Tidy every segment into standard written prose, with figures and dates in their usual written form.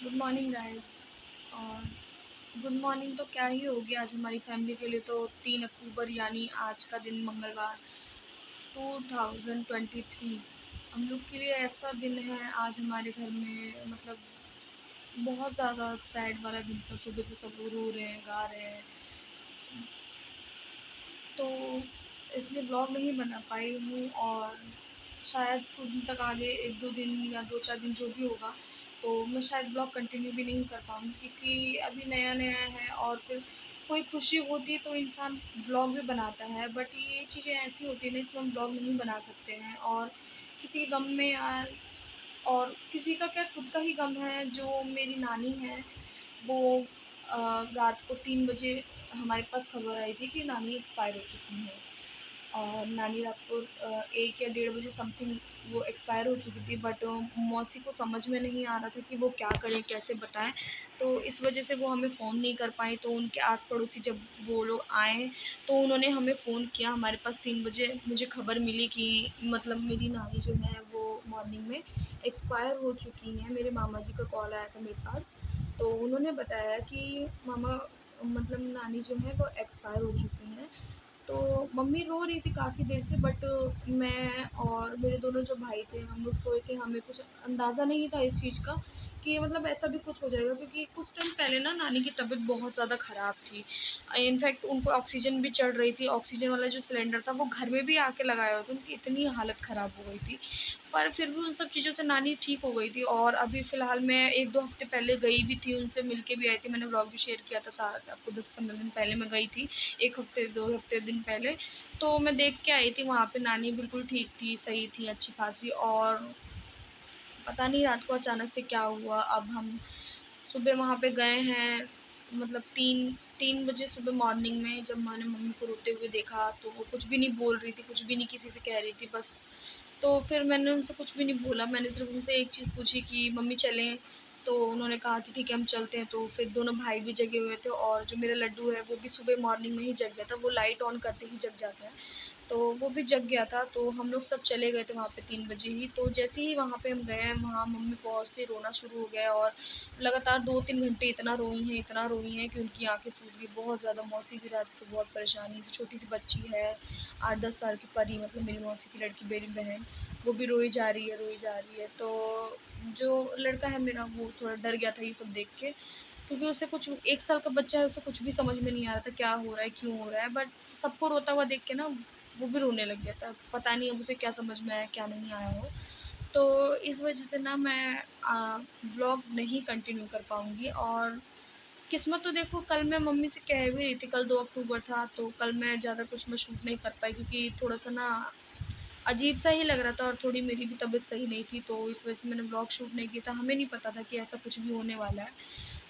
Good morning guys. और good morning तो क्या ही होगी आज हमारी फैमिली के लिए। तो 3 अक्टूबर यानी आज का दिन मंगलवार 2023 हम लोग के लिए ऐसा दिन है आज हमारे घर में, मतलब बहुत ज़्यादा सैड वाला दिन था। सुबह से सब लोग रो रहे हैं, गा रहे हैं, तो इसलिए ब्लॉग नहीं बना पाई हूँ। और शायद कुछ दिन तक आगे 1-2 दिन या 2-4 दिन जो भी होगा, तो मैं शायद ब्लॉग कंटिन्यू भी नहीं कर पाऊँगी, क्योंकि अभी नया-नया है। और फिर कोई खुशी होती है तो इंसान ब्लॉग भी बनाता है, बट ये चीज़ें ऐसी होती हैं ना, इसमें हम ब्लॉग नहीं बना सकते हैं। और किसी के गम में यार, और किसी का क्या, खुद का ही गम है। जो मेरी नानी है वो रात को 3 बजे हमारे पास खबर आई थी कि नानी एक्सपायर हो चुकी हैं। और नानी रात को 1 या 1:30 बजे समथिंग वो एक्सपायर हो चुकी थी। बट मौसी को समझ में नहीं आ रहा था कि वो क्या करें, कैसे बताएँ। तो इस वजह से वो हमें फ़ोन नहीं कर पाईं। तो उनके आस-पड़ोसी जब वो लोग आए, तो उन्होंने हमें फ़ोन किया। हमारे पास 3 बजे मुझे खबर मिली कि मतलब मेरी नानी जो है वो मॉर्निंग में एक्सपायर हो चुकी हैं। मेरे मामा जी का कॉल आया था मेरे पास। तो उन्होंने बताया कि मामा, मतलब नानी जो है वो एक्सपायर हो चुकी हैं। तो मम्मी रो रही थी काफ़ी देर से, बट मैं और मेरे दोनों जो भाई थे हम लोग सोए थे। हमें कुछ अंदाज़ा नहीं था इस चीज़ का कि मतलब ऐसा भी कुछ हो जाएगा, क्योंकि कुछ टाइम पहले ना नानी की तबीयत बहुत ज़्यादा ख़राब थी। इनफैक्ट उनको ऑक्सीजन भी चढ़ रही थी। ऑक्सीजन वाला जो सिलेंडर था वो घर में भी आके लगाया हुआ था। उनकी इतनी हालत ख़राब हो गई थी, पर फिर भी उन सब चीज़ों से नानी ठीक हो गई थी। और अभी फ़िलहाल मैं 1-2 हफ़्ते पहले गई भी थी, उनसे मिल के भी आई थी। मैंने व्लॉग भी शेयर किया था साथ आपको। 10-15 दिन पहले मैं गई थी, 1 हफ़्ते 2 हफ़्ते दिन पहले। तो मैं देख के आई थी वहाँ पे, नानी बिल्कुल ठीक थी, सही थी, अच्छी-खासी। और पता नहीं रात को अचानक से क्या हुआ। अब हम सुबह वहाँ पे गए हैं, मतलब 3 बजे सुबह मॉर्निंग में जब मैंने मम्मी को रोते हुए देखा, तो वो कुछ भी नहीं बोल रही थी, कुछ भी नहीं किसी से कह रही थी बस। तो फिर मैंने उनसे कुछ भी नहीं बोला। मैंने सिर्फ़ उनसे एक चीज़ पूछी कि मम्मी चलें? तो उन्होंने कहा कि ठीक है हम चलते हैं। तो फिर दोनों भाई भी जगे हुए थे, और जो मेरा लड्डू है वो भी सुबह मॉर्निंग में ही जग गया था। वो लाइट ऑन करते ही जग जाता है। तो वो भी जग गया था। तो हम लोग सब चले गए थे वहाँ पे 3 बजे ही। तो जैसे ही वहाँ पे हम गए, वहाँ मम्मी पहुँचते ही रोना शुरू हो गया। और लगातार 2-3 घंटे इतना रोई हैं कि उनकी आँखें सूज गई बहुत ज़्यादा। मौसी भी रात से बहुत परेशान थी। छोटी-सी बच्ची है, 8-10 साल की परी, मतलब मेरी मौसी की लड़की, मेरी बहन, वो भी रोई जा रही है, रोई जा रही है। तो जो लड़का है मेरा वो थोड़ा डर गया था ये सब देख के, क्योंकि उसे कुछ, 1 साल का बच्चा है, उसे कुछ भी समझ में नहीं आ रहा था क्या हो रहा है, क्यों हो रहा है। बट सबको रोता हुआ देख के ना वो भी रोने लग गया था। पता नहीं अब उसे क्या समझ में आया, क्या नहीं आया हो। तो इस वजह से ना मैं व्लॉग नहीं कंटिन्यू कर पाऊँगी। और किस्मत तो देखो, कल मैं मम्मी से कह भी रही थी, कल 2 अक्टूबर था, तो कल मैं ज़्यादा कुछ मैं शूट नहीं कर पाई, क्योंकि थोड़ा-सा ना अजीब-सा ही लग रहा था। और थोड़ी मेरी भी तबीयत सही नहीं थी, तो इस वजह से मैंने व्लॉग शूट नहीं किया था। हमें नहीं पता था कि ऐसा कुछ भी होने वाला है।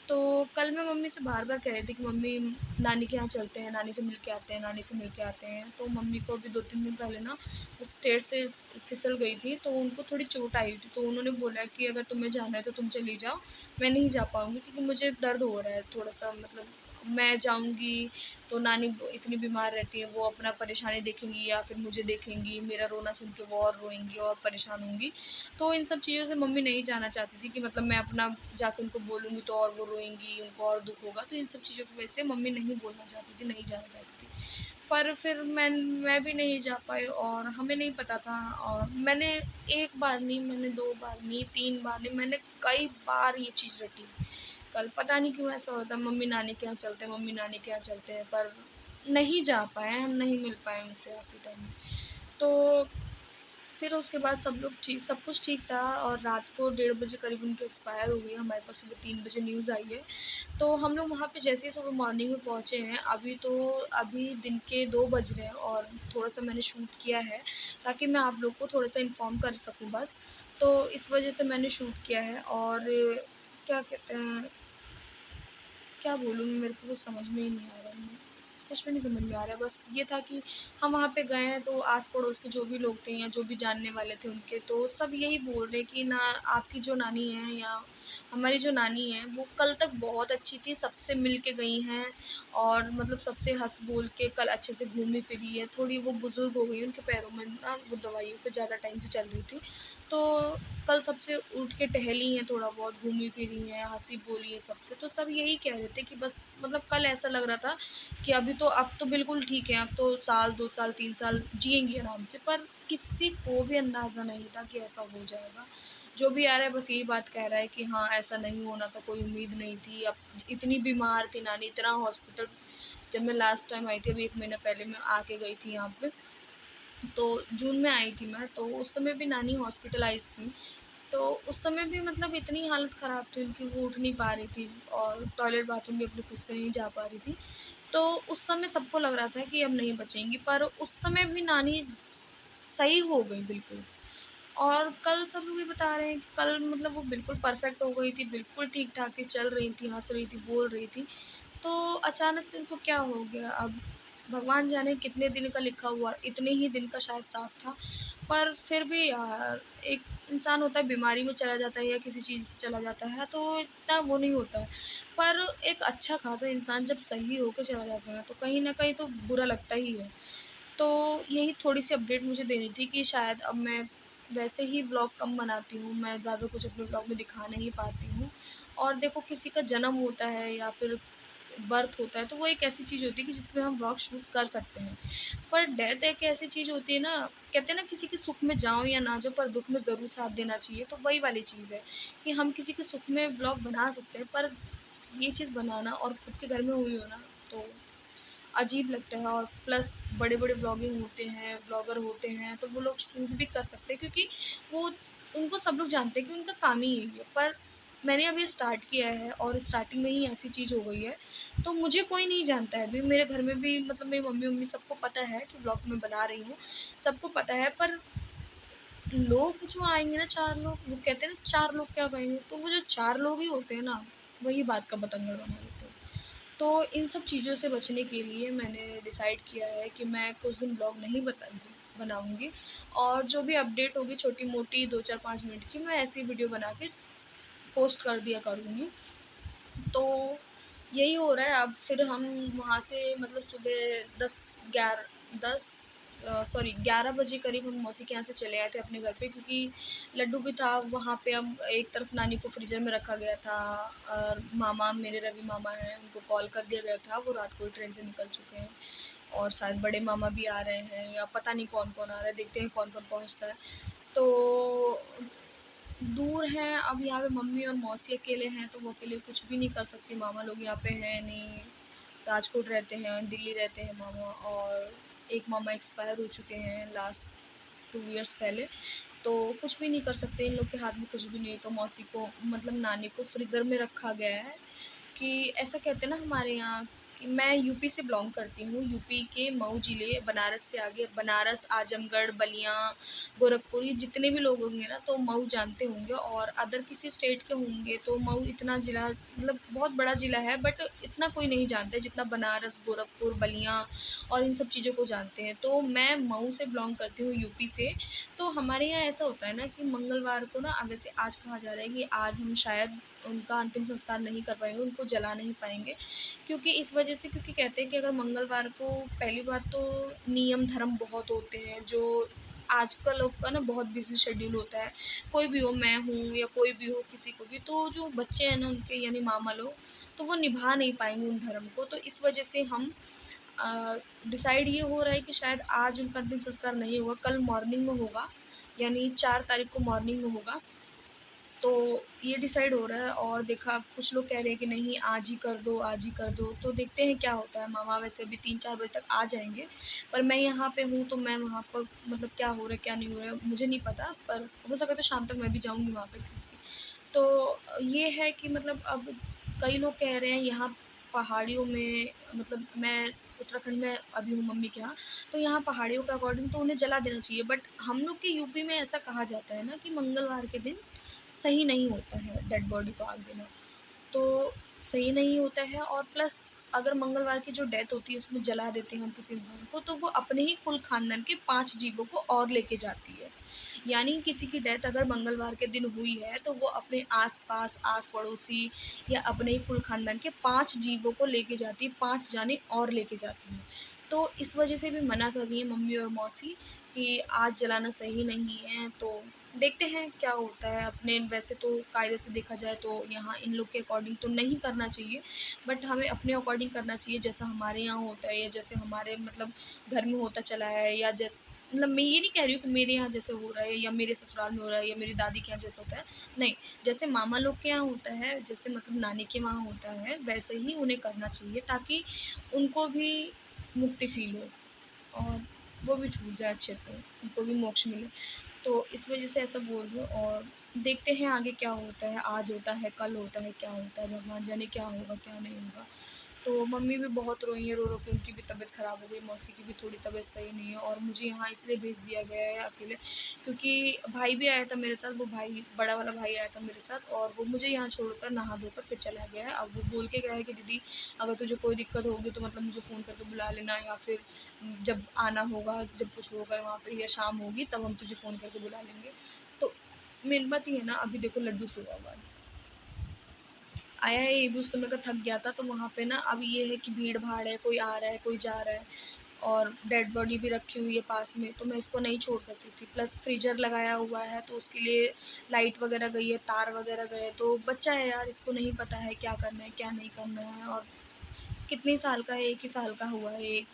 तो कल मैं मम्मी से बार-बार कह रही थी कि मम्मी नानी के यहाँ चलते हैं, नानी से मिल के आते हैं, नानी से मिल के आते हैं। तो मम्मी को अभी 2-3 दिन पहले ना स्टेयर्स से फिसल गई थी, तो उनको थोड़ी चोट आई थी। तो उन्होंने बोला कि अगर तुम्हें जाना है तो तुम चली जाओ, मैं नहीं जा पाऊँगी, क्योंकि मुझे दर्द हो रहा है थोड़ा-सा। मतलब मैं जाऊँगी तो नानी इतनी बीमार रहती है, वो अपना परेशानी देखेंगी या फिर मुझे देखेंगी, मेरा रोना सुन के वो और रोएँगी और परेशान होंगी। तो इन सब चीज़ों से मम्मी नहीं जाना चाहती थी कि मतलब मैं अपना जाके उनको बोलूँगी तो और वो रोएँगी, उनको और दुःख होगा। तो इन सब चीज़ों की वजह से मम्मी नहीं बोलना चाहती थी, नहीं जाना चाहती थी। पर फिर मैं भी नहीं जा पाई, और हमें नहीं पता था। और मैंने 1 बार नहीं, मैंने 2 बार नहीं, 3 बार नहीं, मैंने कई बार ये चीज़ रटी। कल पता नहीं क्यों ऐसा होता है, मम्मी नानी के यहाँ चलते हैं, मम्मी नानी के यहाँ चलते हैं, पर नहीं जा पाए हम, नहीं मिल पाए उनसे आखिरी टाइम में। तो फिर उसके बाद सब कुछ ठीक था। और रात को 1:30 बजे करीब उनकी एक्सपायर हो गई। हमारे पास सुबह 3 बजे न्यूज़ आई है। तो हम लोग वहाँ पे जैसे ही सुबह मॉर्निंग में पहुँचे हैं, अभी दिन के 2 बज रहे हैं, और थोड़ा-सा मैंने शूट किया है, ताकि मैं आप लोग को थोड़ा-सा इन्फॉर्म कर सकूँ बस। तो इस वजह से मैंने शूट किया है। और क्या कहते हैं, क्या बोलूँ मैं, मेरे को कुछ समझ में ही नहीं आ रहा है। कुछ भी नहीं समझ में आ रहा है। बस ये था कि हम वहाँ पे गए हैं, तो आस-पड़ोस के जो भी लोग थे या जो भी जानने वाले थे उनके, तो सब यही बोल रहे हैं कि ना आपकी जो नानी है, या हमारी जो नानी है वो कल तक बहुत अच्छी थी, सबसे मिल के गई हैं और मतलब सबसे हँस बोल के कल अच्छे से घूमी-फिरी है। थोड़ी वो बुज़ुर्ग हो गई हैं, उनके पैरों में ना वो दवाइयों पे ज़्यादा टाइम से चल रही थी। तो कल सबसे उठ के टहली हैं, थोड़ा बहुत घूमी-फिरी हैं, हँसी-बोली है सबसे। तो सब यही कह रहे थे कि बस मतलब कल ऐसा लग रहा था कि अभी तो अब तो बिल्कुल ठीक है, अब तो साल, 2 साल, 3 साल जिएँगी आराम से। पर किसी को भी अंदाज़ा नहीं था कि ऐसा हो जाएगा। जो भी आ रहा है बस यही बात कह रहा है कि हाँ, ऐसा नहीं होना था, कोई उम्मीद नहीं थी। अब इतनी बीमार थी नानी, इतना हॉस्पिटल जब मैं लास्ट टाइम आई थी, अभी 1 महीना पहले मैं आके गई थी यहाँ पे, तो जून में आई थी मैं, तो उस समय भी नानी हॉस्पिटलाइज़ थी। तो उस समय भी मतलब इतनी हालत ख़राब थी उनकी, वो उठ नहीं पा रही थी और टॉयलेट बाथरूम भी अपने खुद से नहीं जा पा रही थी। तो उस समय सबको लग रहा था कि अब नहीं बचेंगी, पर उस समय भी नानी सही हो गई बिल्कुल। और कल सब लोग ये बता रहे हैं कि कल मतलब वो बिल्कुल परफ़ेक्ट हो गई थी, बिल्कुल ठीक-ठाक थी, चल रही थी, हँस रही थी, बोल रही थी। तो अचानक से उनको क्या हो गया अब भगवान जाने कितने दिन का लिखा हुआ, इतने ही दिन का शायद साथ था। पर फिर भी यार एक इंसान होता है बीमारी में चला जाता है या किसी चीज़ से चला जाता है तो इतना वो नहीं होता है। पर एक अच्छा खासा इंसान जब सही होके चला जाता है तो कहीं न कहीं तो बुरा लगता ही है। तो यही थोड़ी-सी अपडेट मुझे देनी थी कि शायद अब मैं वैसे ही व्लॉग कम बनाती हूँ, मैं ज़्यादा कुछ अपने व्लॉग में दिखा नहीं पाती हूँ। और देखो किसी का जन्म होता है या फिर बर्थ होता है, तो वो एक ऐसी चीज़ होती है कि जिसमें हम व्लॉग शूट कर सकते हैं। पर डेथ एक ऐसी चीज़ होती है ना, कहते हैं ना किसी के सुख में जाओ या ना जाओ पर दुःख में ज़रूर साथ देना चाहिए, तो वही वाली चीज़ है कि हम किसी के सुख में व्लॉग बना सकते हैं, पर ये चीज़ बनाना और खुद के घर में हुई हो ना, तो अजीब लगता है। और प्लस बड़े-बड़े व्लॉगिंग होते हैं, व्लॉगर होते हैं, तो वो लोग शूट भी कर सकते हैं क्योंकि वो उनको सब लोग जानते हैं कि उनका काम ही यही है। पर मैंने अभी स्टार्ट किया है और स्टार्टिंग में ही ऐसी चीज़ हो गई है, तो मुझे कोई नहीं जानता है। अभी मेरे घर में भी मतलब मेरी मम्मी-वम्मी सबको पता है कि व्लॉग मैं बना रही हूँ, सबको पता है। पर लोग जो आएँगे ना 4 लोग, वो कहते हैं ना 4 लोग क्या कहेंगे, तो वो जो 4 लोग ही होते हैं ना, वही बात का बतंगड़ बना देते हैं। तो इन सब चीज़ों से बचने के लिए मैंने डिसाइड किया है कि मैं कुछ दिन ब्लॉग नहीं बनाऊँगी और जो भी अपडेट होगी छोटी-मोटी 2, 4, 5 मिनट की, मैं ऐसी वीडियो बना के पोस्ट कर दिया करूँगी। तो यही हो रहा है। अब फिर हम वहाँ से मतलब सुबह 10 सॉरी 11 बजे करीब हम मौसी के यहाँ से चले आए थे अपने घर पे क्योंकि लड्डू भी था वहाँ पे। हम एक तरफ नानी को फ्रीज़र में रखा गया था और मामा मेरे रवि मामा हैं, उनको कॉल कर दिया गया था, वो रात को ही ट्रेन से निकल चुके हैं। और शायद बड़े मामा भी आ रहे हैं या पता नहीं कौन-कौन आ रहा है, देखते हैं कौन-कौन पहुँचता है। तो दूर हैं, अब यहाँ पे मम्मी और मौसी अकेले हैं, तो वो अकेले कुछ भी नहीं कर सकती, मामा लोग यहाँ पे हैं नहीं, राजकोट रहते हैं, दिल्ली रहते हैं मामा। और एक मामा एक्सपायर हो चुके हैं लास्ट 2 इयर्स पहले, तो कुछ भी नहीं कर सकते, इन लोग के हाथ में कुछ भी नहीं है। तो मौसी को मतलब नानी को फ्रीज़र में रखा गया है कि ऐसा कहते हैं ना हमारे यहाँ कि मैं यूपी से बिलॉन्ग करती हूँ, यूपी के मऊ ज़िले, बनारस से आगे, बनारस, आज़मगढ़, बलिया, गोरखपुर, ये जितने भी लोग होंगे ना तो मऊ जानते होंगे। और अदर किसी स्टेट के होंगे तो मऊ इतना ज़िला मतलब बहुत बड़ा ज़िला है, बट इतना कोई नहीं जानता है जितना बनारस, गोरखपुर, बलिया और इन सब चीज़ों को जानते हैं। तो मैं मऊ से बिलॉन्ग करती हूँ, यूपी से। तो हमारे यहाँ ऐसा होता है ना कि मंगलवार को ना, वैसे आज कहा जा रहा है कि आज हम शायद उनका अंतिम संस्कार नहीं कर पाएँगे, उनको जला नहीं पाएँगे। क्योंकि इस वजह से, क्योंकि कहते हैं कि अगर मंगलवार को, पहली बात तो नियम धर्म बहुत होते हैं जो आज का लोग का ना बहुत बिज़ी शेड्यूल होता है। कोई भी हो, मैं हूँ या कोई भी हो, किसी को भी, तो जो बच्चे हैं ना उनके यानी मामा लोग, तो वो निभा नहीं पाएँगे उन धर्म को। तो इस वजह से हम डिसाइड ये हो रहा है कि शायद आज उनका अंतिम संस्कार नहीं होगा, कल मॉर्निंग में होगा, यानी 4 तारीख को मॉर्निंग में होगा। तो ये डिसाइड हो रहा है। और देखा कुछ लोग कह रहे हैं कि नहीं आज ही कर दो, आज ही कर दो, तो देखते हैं क्या होता है। मामा वैसे अभी 3-4 बजे तक आ जाएँगे, पर मैं यहाँ पे हूँ तो मैं वहाँ पर मतलब क्या हो रहा है, क्या नहीं हो रहा है, मुझे नहीं पता, पर हो सका तो शाम तक मैं भी जाऊँगी वहाँ पे। तो ये है कि मतलब अब कई लोग कह रहे हैं यहाँ पहाड़ियों में, मतलब मैं उत्तराखंड में अभी हूँ मम्मी के यहाँ, तो यहाँ पहाड़ियों के अकॉर्डिंग तो उन्हें जला देना चाहिए। बट हम लोग के यूपी में ऐसा कहा जाता है ना कि मंगलवार के दिन सही नहीं होता है डेड बॉडी को आग देना, तो सही नहीं होता है। और प्लस अगर मंगलवार की जो डेथ होती है उसमें जला देते हैं हम किसी इंसान को, तो वो अपने ही कुल खानदान के 5 जीवों को और लेके जाती है। यानी किसी की डेथ अगर मंगलवार के दिन हुई है तो वो अपने आस-पास, आस-पड़ोसी या अपने ही कुल ख़ानदान के 5 जीवों को लेके जाती है, 5 जाने और लेके जाती हैं। तो इस वज़ह से भी मना कर रही हैं मम्मी और मौसी कि आज जलाना सही नहीं है, तो देखते हैं क्या होता है। अपने वैसे तो कायदे से देखा जाए तो यहाँ इन लोग के अकॉर्डिंग तो नहीं करना चाहिए, बट हमें अपने अकॉर्डिंग करना चाहिए जैसा हमारे यहाँ होता है या जैसे हमारे मतलब घर में होता चला है या मतलब मैं ये नहीं कह रही हूँ कि मेरे यहाँ जैसे हो रहा है या मेरे ससुराल में हो रहा है या मेरी दादी के यहाँ जैसा होता है, नहीं, जैसे मामा लोग के यहाँ होता है, जैसे मतलब नानी के वहाँ होता है, वैसे ही उन्हें करना चाहिए ताकि उनको भी मुक्ति फ़ील हो और वो भी छूट जाए अच्छे से, उनको भी मोक्ष मिले। तो इस वज़ह से ऐसा बोल रही हूँ और देखते हैं आगे क्या होता है, आज होता है, कल होता है, क्या होता है, भगवान जाने क्या होगा, क्या नहीं होगा। तो मम्मी भी बहुत रोई हैं, रो-रो के उनकी भी तबीयत ख़राब हो गई, मौसी की भी थोड़ी तबीयत सही नहीं है और मुझे यहाँ इसलिए भेज दिया गया है अकेले क्योंकि भाई भी आया था मेरे साथ, वो भाई बड़ा वाला भाई आया था मेरे साथ और वो मुझे यहाँ छोड़कर नहा धोकर फिर चला गया है। अब वो बोल के गया है कि दीदी अगर तुझे कोई दिक्कत होगी तो मतलब मुझे फ़ोन करके बुला लेना या फिर जब आना होगा, जब कुछ होगा वहाँ पे या शाम होगी तब हम तुझे फ़ोन करके बुला लेंगे। तो मेन बात ये है ना अभी देखो लड्डू सोया हुआ है। आया है ये भी उस समय का थक गया था तो वहाँ पे ना अब ये है कि भीड़-भाड़ है, कोई आ रहा है, कोई जा रहा है और डेड बॉडी भी रखी हुई है पास में तो मैं इसको नहीं छोड़ सकती थी। प्लस फ्रीज़र लगाया हुआ है तो उसके लिए लाइट वग़ैरह गई है, तार वग़ैरह गए तो बच्चा है यार इसको नहीं पता है क्या करना है, क्या नहीं करना है और कितने साल का है, 1 ही साल का हुआ है ये।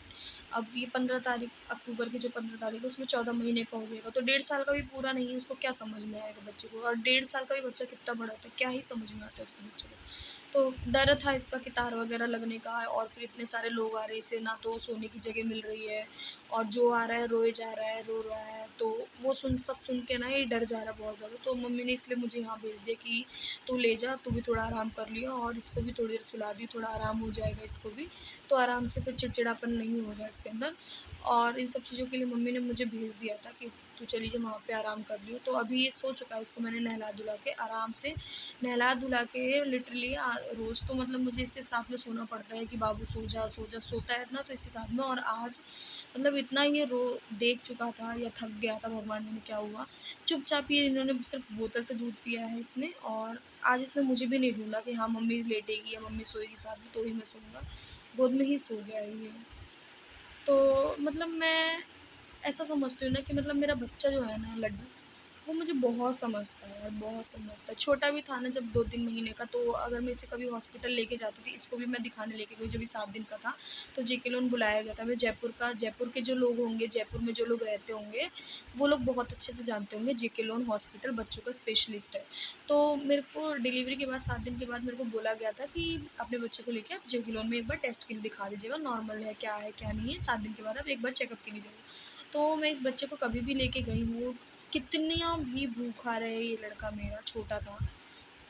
अब ये 15 तारीख अक्टूबर की जो 15 तारीख है उसमें 14 महीने का हो जाएगा तो 1.5 साल का भी पूरा नहीं है, उसको क्या समझ में आएगा बच्चे को और 1.5 साल का भी बच्चा कितना बड़ा होता है, क्या ही समझ में आता है उसके बच्चे को। तो डर था इसका कि तार वग़ैरह लगने का और फिर इतने सारे लोग आ रहे हैं, इसे ना तो सोने की जगह मिल रही है और जो आ रहा है रोए जा रहा है, रो रहा है, तो वो सुन के ना ये डर जा रहा है बहुत ज़्यादा। तो मम्मी ने इसलिए मुझे यहाँ भेज दिया कि तू ले जा, तू भी थोड़ा आराम कर लियो और इसको भी थोड़ी देर सुला दी, थोड़ा आराम हो जाएगा इसको भी, तो आराम से फिर चिड़चिड़ापन नहीं होगा इसके अंदर। और इन सब चीज़ों के लिए मम्मी ने मुझे भेज दिया था कि तू चली जा वहाँ पे आराम कर लियो। तो अभी ये सो चुका है, इसको मैंने नहला-धुला के आराम से नहला-धुला के लिटरली रोज़ तो मतलब मुझे इसके साथ में सोना पड़ता है कि बाबू सो जा, सोता है ना तो इसके साथ में और आज मतलब इतना ये रो देख चुका था या थक गया था भगवान जाने क्या हुआ। चुपचाप ये इन्होंने सिर्फ़ बोतल से दूध पिया है इसने और आज इसने मुझे भी नहीं ढूँढा कि हाँ, मम्मी लेटेगी या मम्मी सोएगी साथ में तो ही मैं सोऊँगा। गोद में ही सो गया है ये। तो मतलब मैं ऐसा समझती हूँ ना कि मतलब मेरा बच्चा जो है ना लड्डू, वो मुझे बहुत समझता है यार, बहुत समझता है। छोटा भी था ना जब 2-3 महीने का तो अगर मैं इसे कभी हॉस्पिटल लेके जाती थी, इसको भी मैं दिखाने लेके गई जब ये 7 दिन का था, तो जेके लोन बुलाया गया था। मैं जयपुर के जो लोग होंगे, जयपुर में जो लोग रहते होंगे, वो लोग बहुत अच्छे से जानते होंगे जेके लोन हॉस्पिटल बच्चों का स्पेशलिस्ट है। तो मेरे को डिलीवरी के बाद 7 दिन के बाद मेरे को बोला गया था कि अपने बच्चे को लेके आप जेके लोन में एक बार टेस्ट के लिए दिखा दीजिएगा, नॉर्मल है, क्या नहीं है, 7 दिन के बाद आप एक बार चेकअप के लिए जाइए। तो मैं इस बच्चे को कभी भी लेके गई हूँ, कितना भी भूखा रहे ये लड़का मेरा, छोटा था।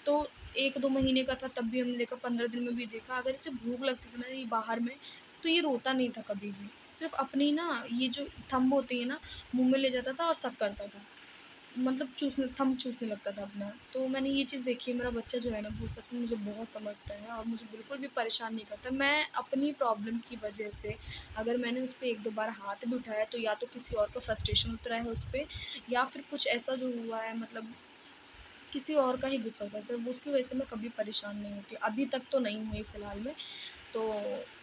तो 1-2 महीने का था तब भी हमने देखा, 15 दिन में भी देखा, अगर इसे भूख लगती थी ना ये बाहर में, तो ये रोता नहीं था कभी भी। सिर्फ़ अपनी ना ये जो थंब होती है ना, मुँह में ले जाता था और सक करता था। मतलब थंब चूसने लगता था अपना। तो मैंने ये चीज़ देखी है, मेरा बच्चा जो है ना वो सच में मुझे बहुत समझता है और मुझे बिल्कुल भी परेशान नहीं करता। मैं अपनी प्रॉब्लम की वजह से अगर मैंने उस पे 1-2 बार हाथ भी उठाया तो या तो किसी और का फ्रस्ट्रेशन उतरा है उस पे या फिर कुछ ऐसा जो हुआ है मतलब किसी और का ही गुस्सा था, तो उसकी वजह से मैं कभी परेशान नहीं होती। अभी तक तो नहीं हुई फ़िलहाल में। तो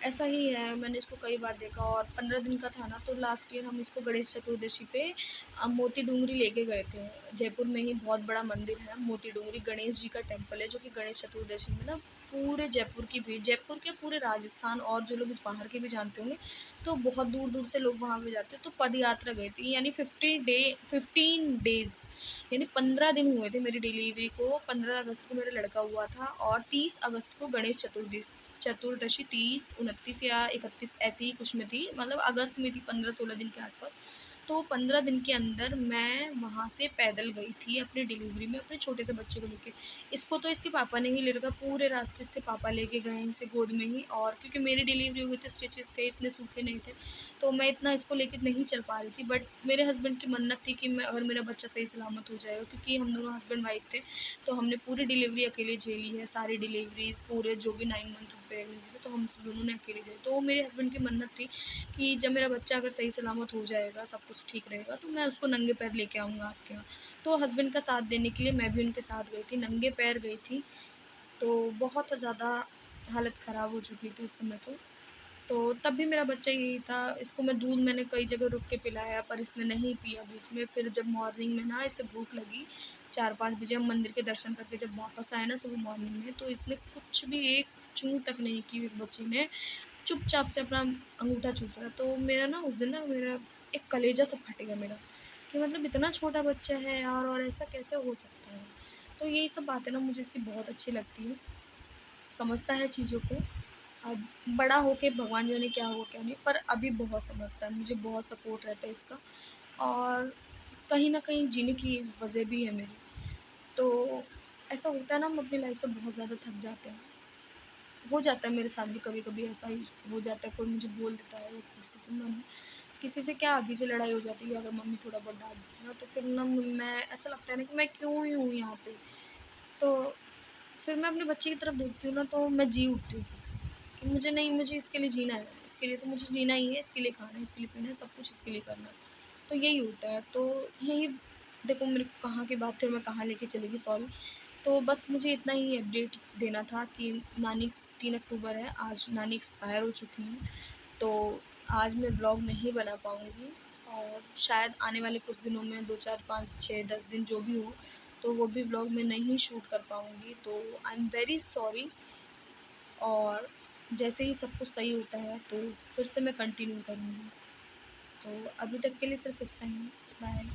ऐसा ही है, मैंने इसको कई बार देखा और 15 दिन का था ना तो लास्ट ईयर हम इसको गणेश चतुर्दशी पे मोती डूंगरी लेके गए थे। जयपुर में ही बहुत बड़ा मंदिर है मोती डूंगरी, गणेश जी का टेम्पल है जो कि गणेश चतुर्दशी में ना पूरे जयपुर की भीड़, जयपुर क्या पूरे राजस्थान और जो लोग इस बाहर के भी जानते होंगे, तो बहुत दूर-दूर से लोग वहाँ पे जाते हैं। तो पदयात्रा गई थी यानी 15 डेज़ यानी 15 दिन हुए थे मेरी डिलीवरी को। 15 अगस्त को मेरा लड़का हुआ था और 30 अगस्त को गणेश चतुर्दशी 30, 29 या 31 ऐसे ही कुछ में थी, मतलब अगस्त में थी 15-16 दिन के आसपास। तो 15 दिन के अंदर मैं वहाँ से पैदल गई थी अपनी डिलीवरी में अपने छोटे से बच्चे को लेके। इसको तो इसके पापा ने ही ले रखा, पूरे रास्ते इसके पापा लेके गए इसे गोद में ही और क्योंकि मेरी डिलीवरी हुई थी, स्टिचेज़ थे, इतने सूखे नहीं थे, तो मैं इतना इसको लेके नहीं चल पा रही थी। बट मेरे हस्बैंड की मन्नत थी कि मैं अगर मेरा बच्चा सही सलामत हो जाएगा क्योंकि हम दोनों हस्बैंड वाइफ़ थे, तो हमने पूरी डिलीवरी अकेले झेली है, सारी डिलीवरीज़ पूरे जो भी 9 मंथ ऑफ प्रेगनेंसी थे, तो हम दोनों ने अकेले जाए। तो मेरे हस्बैंड की मन्नत थी कि जब मेरा बच्चा अगर सही सलामत हो जाएगा, सब कुछ ठीक रहेगा, तो मैं उसको नंगे पैर लेके आऊँगा आपके यहाँ। तो हस्बैंड का साथ देने के लिए मैं भी उनके साथ गई थी, नंगे पैर गई थी। तो बहुत ज़्यादा हालत ख़राब हो चुकी थी उस समय तो तब भी मेरा बच्चा यही था, इसको मैं दूध मैंने कई जगह रुक के पिलाया पर इसने नहीं पिया बीच में। फिर जब मॉर्निंग में ना इसे भूख लगी, 4-5 बजे हम मंदिर के दर्शन करके जब वापस आए ना सुबह मॉर्निंग में, तो इसने कुछ भी एक चूँ तक नहीं की उस बच्चे ने, चुपचाप से अपना अंगूठा चूसा है। तो मेरा ना उस दिन ना मेरा एक कलेजा सा फट गया मेरा, कि मतलब इतना छोटा बच्चा है यार और ऐसा कैसे हो सकता है? तो यही सब बातें ना मुझे इसकी बहुत अच्छी लगती हैं, समझता है चीज़ों को। अब बड़ा होके भगवान जाने क्या होगा क्या नहीं, पर अभी बहुत समझता है, मुझे बहुत सपोर्ट रहता है इसका और कहीं न कहीं जीने की वजह भी है मेरी। तो ऐसा होता है ना हम अपनी लाइफ़ से बहुत ज़्यादा थक जाते हैं। हो जाता है मेरे साथ भी कभी-कभी ऐसा ही हो जाता है, कोई मुझे बोल देता है किसी से क्या अभी से लड़ाई हो जाती है अगर मम्मी थोड़ा बहुत डाँट देती है ना, तो फिर ना मैं ऐसा लगता है ना कि मैं क्यों ही हूँ यहाँ पे? तो फिर मैं अपने बच्चे की तरफ देखती हूँ ना तो मैं जी उठती हूँ फिर से, कि मुझे नहीं मुझे इसके लिए जीना है, इसके लिए तो मुझे जीना ही है, इसके लिए खाना है, इसके लिए पीना है, सब कुछ इसके लिए करना है। तो यही होता है, तो यही देखो मेरे को कहाँ की बात फिर मैं कहाँ लेके चली गई सॉरी। तो बस मुझे इतना ही अपडेट देना था कि नानी 3 अक्टूबर है, आज नानी एक्सपायर हो चुकी हैं, तो आज मैं व्लॉग नहीं बना पाऊँगी और शायद आने वाले कुछ दिनों में 2, 4, 5, 6, 10 दिन जो भी हो, तो वो भी व्लॉग मैं नहीं शूट कर पाऊँगी, तो आई एम वेरी सॉरी और जैसे ही सब कुछ सही होता है, तो फिर से मैं कंटिन्यू करूँगी। तो अभी तक के लिए सिर्फ़ इतना ही। बाय।